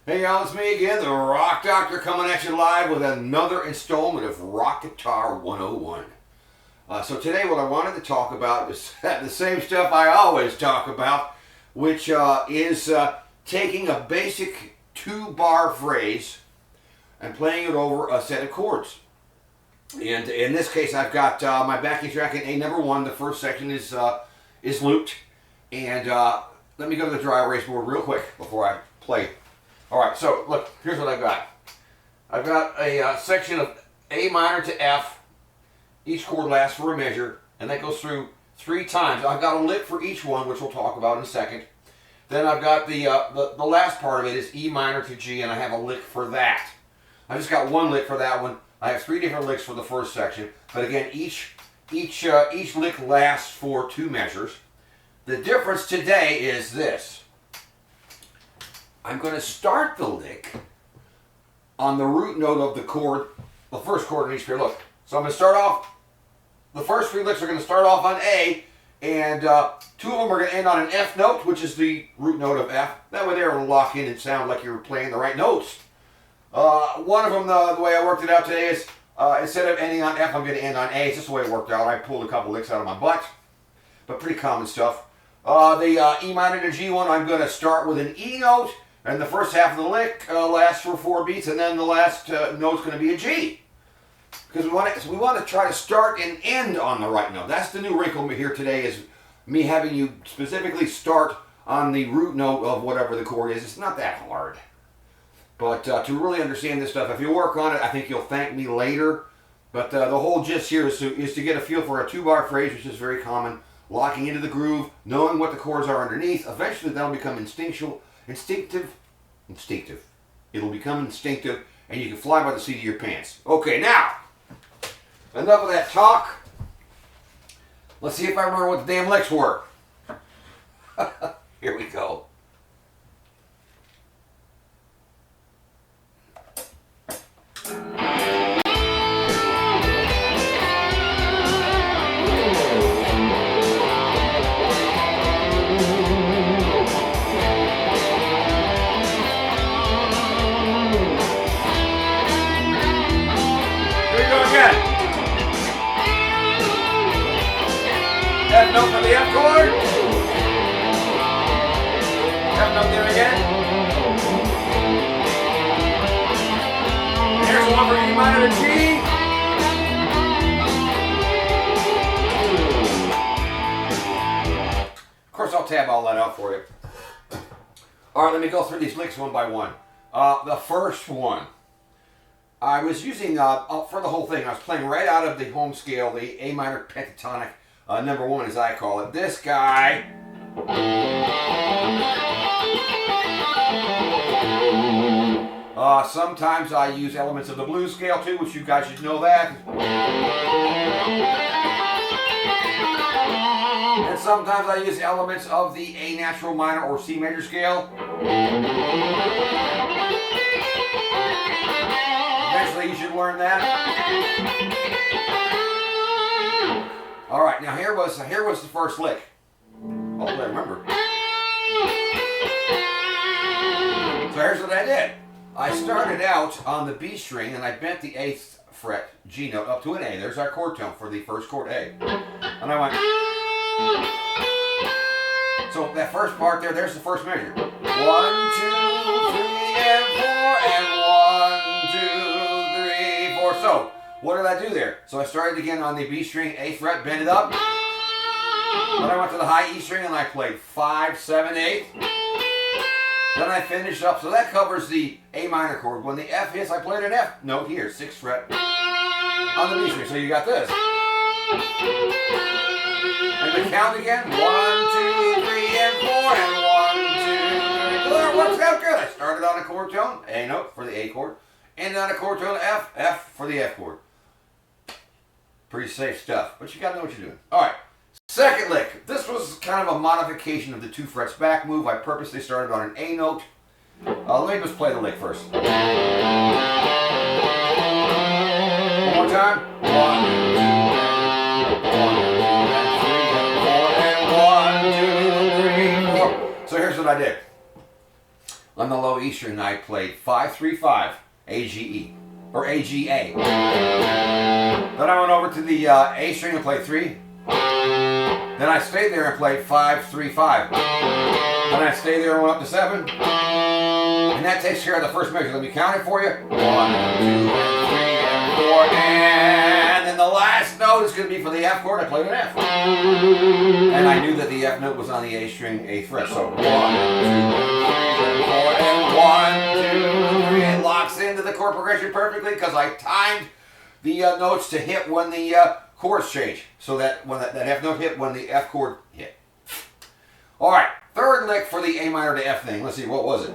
Hey y'all, it's me again, the Rock Doctor, coming at you live with another installment of Rock Guitar 101. So today what I wanted to talk about is the same stuff I always talk about, which is taking a basic 2-bar phrase and playing it over a set of chords. And in this case I've got my backing track in A number 1. The first section is looped. And let me go to the dry erase board real quick before I play. Alright, so look, here's what I've got. I've got a section of A minor to F. Each chord lasts for a measure, and that goes through 3 times. I've got a lick for each one, which we'll talk about in a second. Then I've got the last part of it is E minor to G, and I have a lick for that. I just got one lick for that one. I have 3 different licks for the first section, but again, each lick lasts for 2 measures. The difference today is this. I'm going to start the lick on the root note of the chord, the first chord in each pair. Look, so I'm going to start off, the first 3 licks are going to start off on A, and 2 of them are going to end on an F note, which is the root note of F. That way there will lock in and sound like you're playing the right notes. One of them, the way I worked it out today is, instead of ending on F, I'm going to end on A. It's just the way it worked out. I pulled a couple licks out of my butt, but pretty common stuff. The E minor to G one, I'm going to start with an E note, and the first half of the lick lasts for 4 beats, and then the last note's going to be a G. Because we want to try to start and end on the right note. That's the new wrinkle here today, is me having you specifically start on the root note of whatever the chord is. It's not that hard. But to really understand this stuff, if you work on it, I think you'll thank me later. But the whole gist here is to get a feel for a 2-bar phrase, which is very common. Locking into the groove, knowing what the chords are underneath. Eventually that'll become instinctive. It'll become instinctive, and you can fly by the seat of your pants. Okay, now, enough of that talk. Let's see if I remember what the damn licks were. Here we go. F note for the F chord. F note there again. Here's one for E minor to G. Of course, I'll tab all that out for you. Alright, let me go through these licks one by one. The first one, I was using, for the whole thing, I was playing right out of the home scale, the A minor pentatonic. Number 1, as I call it. This guy. Sometimes I use elements of the blues scale too, which you guys should know that. And sometimes I use elements of the A natural minor or C major scale. Eventually you should learn that. All right, now here was the first lick. Hopefully I remember. So here's what I did. I started out on the B string and I bent the 8th fret G note up to an A. There's our chord tone for the first chord A. And I went. So that first part there's the first measure. 1, 2, 3, and 4, and 1, 2, 3, 4. So what did I do there? So I started again on the B string, 8th fret, bend it up. Then I went to the high E string and I played 5, 7, 8. Then I finished up. So that covers the A minor chord. When the F hits, I played an F note here, 6th fret, on the B string. So you got this. And the count again. 1, 2, 3, and 4, and 1, 2, 3, 4. That works out good. I started on a chord tone, A note for the A chord, and on a chord tone, F, F for the F chord. Pretty safe stuff, but you gotta know what you're doing. Alright, second lick. This was kind of a modification of the 2 frets back move. I purposely started on an A note. Let me just play the lick first. One more time. 1, 2, 3, 4, and 1, 2, 3, 4. So here's what I did. On the low E string, I played 5-3-5, A-G-E, or A-G-A. Then I went over to the A string and played 3. Then I stayed there and played 5-3-5. Then I stayed there and went up to 7. And that takes care of the first measure. Let me count it for you. 1, 2, and 3, and 4, and then the last note is going to be for the F chord. I played an F. And I knew that the F note was on the A string, 8th fret. So 1, 2, and 4, and 1, 2, 3. It locks into the chord progression perfectly because I timed the notes to hit when the chords change. So that when that F note hit when the F chord hit. All right, third lick for the A minor to F thing. Let's see, what was it?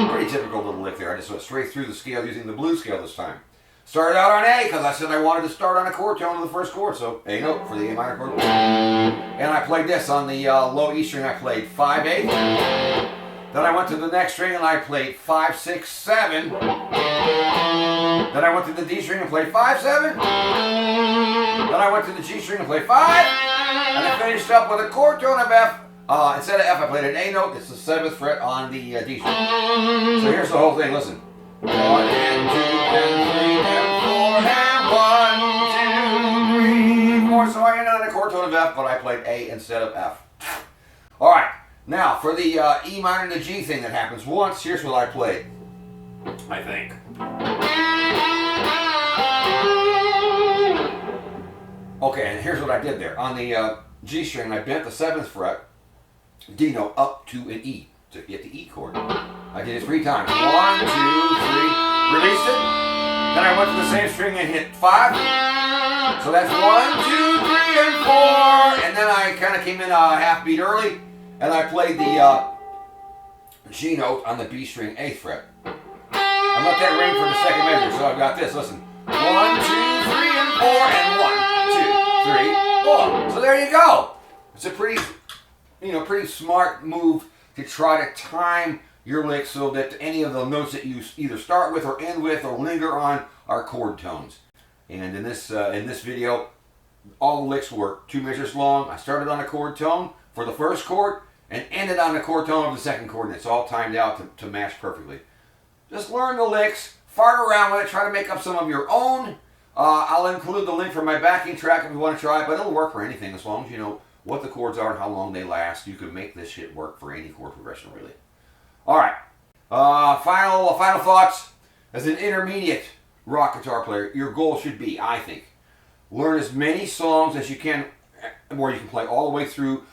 Pretty typical little lick there. I just went straight through the scale using the blues scale this time. Started out on A because I said I wanted to start on a chord tone in the first chord, so A note for the A minor chord. And I played this on the low E string. I played 5-8. Then I went to the next string and I played 5-6-7. Then I went to the D string and played 5-7. Then I went to the G string and played 5. And I finished up with a chord tone of F. Instead of F, I played an A note. It's the 7th fret on the D string. So here's the whole thing. Listen. 1 and 2 and 3 and 4 and 1, 2, 3, 4. So I ended on a chord tone of F, but I played A instead of F. All right. Now, for the E minor and the G thing that happens once, here's what I played, I think. Okay, and here's what I did there. On the G string, I bent the 7th fret, D note, up to an E, to get the E chord. I did it 3 times. 1, 2, 3, released it. Then I went to the same string and hit 5. So that's 1, 2, 3, and 4. And then I kind of came in a half beat early. And I played the G note on the B string, 8th fret. I let that ring for the second measure, so I've got this. Listen, 1, 2, 3, and 4, and 1, 2, 3, 4. So there you go. It's a pretty smart move to try to time your licks so that any of the notes that you either start with or end with or linger on are chord tones. And in this video, all the licks were 2 measures long. I started on a chord tone for the first chord and ended on the chord tone of the second chord, and it's all timed out to match perfectly. Just learn the licks, fart around with it, try to make up some of your own. I'll include the link for my backing track if you want to try it, but it'll work for anything as long as you know what the chords are and how long they last. You can make this shit work for any chord progression, really. All right, final thoughts. As an intermediate rock guitar player, your goal should be, I think, learn as many songs as you can where you can play all the way through.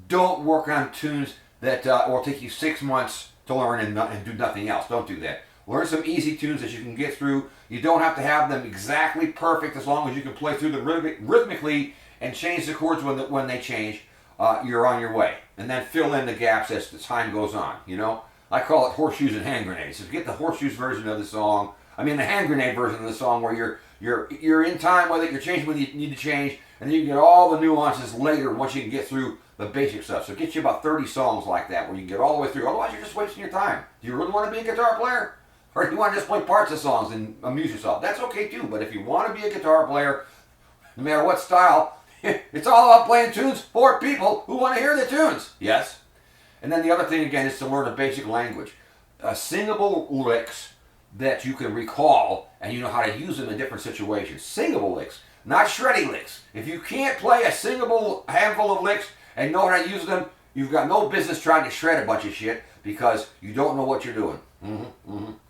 Don't work on tunes that will take you 6 months to learn and do nothing else. Don't do that. Learn some easy tunes that you can get through. You don't have to have them exactly perfect as long as you can play through them rhythmically and change the chords when they change. You're on your way. And then fill in the gaps as the time goes on, you know? I call it horseshoes and hand grenades. So get the horseshoes version of the song. I mean the hand grenade version of the song where you're in time with it, you're changing when you need to change, and then you get all the nuances later once you can get through the basic stuff. So get you about 30 songs like that where you can get all the way through. Otherwise, you're just wasting your time. Do you really want to be a guitar player? Or do you want to just play parts of songs and amuse yourself? That's okay too, but if you want to be a guitar player, no matter what style, it's all about playing tunes for people who want to hear the tunes. Yes? And then the other thing, again, is to learn a basic language. Singable licks that you can recall and you know how to use them in different situations. Singable licks, not shreddy licks. If you can't play a singable handful of licks and know how to use them, you've got no business trying to shred a bunch of shit because you don't know what you're doing.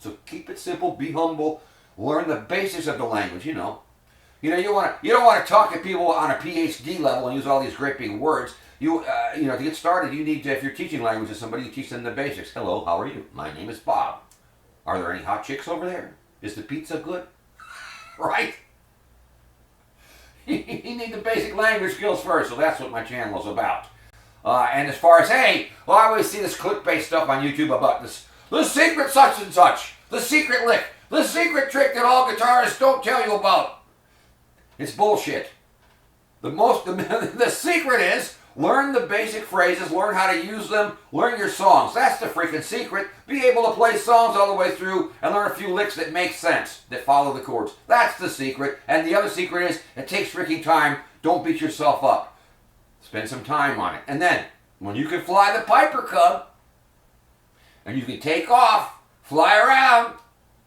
So keep it simple, be humble, learn the basics of the language, you know. You don't want to talk to people on a PhD level and use all these great big words. To get started, you need to, if you're teaching language to somebody, you teach them the basics. Hello, how are you? My name is Bob. Are there any hot chicks over there? Is the pizza good? Right? You need the basic language skills first, so that's what my channel is about. And as far as, I always see this clickbait stuff on YouTube about this, the secret such and such, the secret lick, the secret trick that all guitarists don't tell you about. It's bullshit. The secret is learn the basic phrases, learn how to use them, learn your songs. That's the freaking secret. Be able to play songs all the way through and learn a few licks that make sense, that follow the chords. That's the secret. And the other secret is it takes freaking time. Don't beat yourself up. Spend some time on it. And then, when you can fly the Piper Cub, and you can take off, fly around,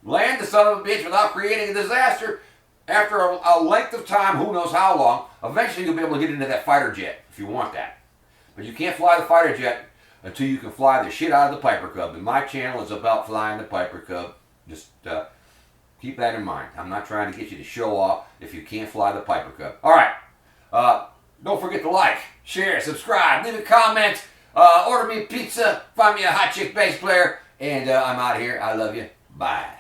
land the son of a bitch without creating a disaster, after a length of time, who knows how long, eventually you'll be able to get into that fighter jet if you want that. But you can't fly the fighter jet until you can fly the shit out of the Piper Cub. And my channel is about flying the Piper Cub. Just keep that in mind. I'm not trying to get you to show off if you can't fly the Piper Cub. All right. Don't forget to like, share, subscribe, leave a comment, order me a pizza, find me a hot chick bass player, and I'm out of here. I love you. Bye.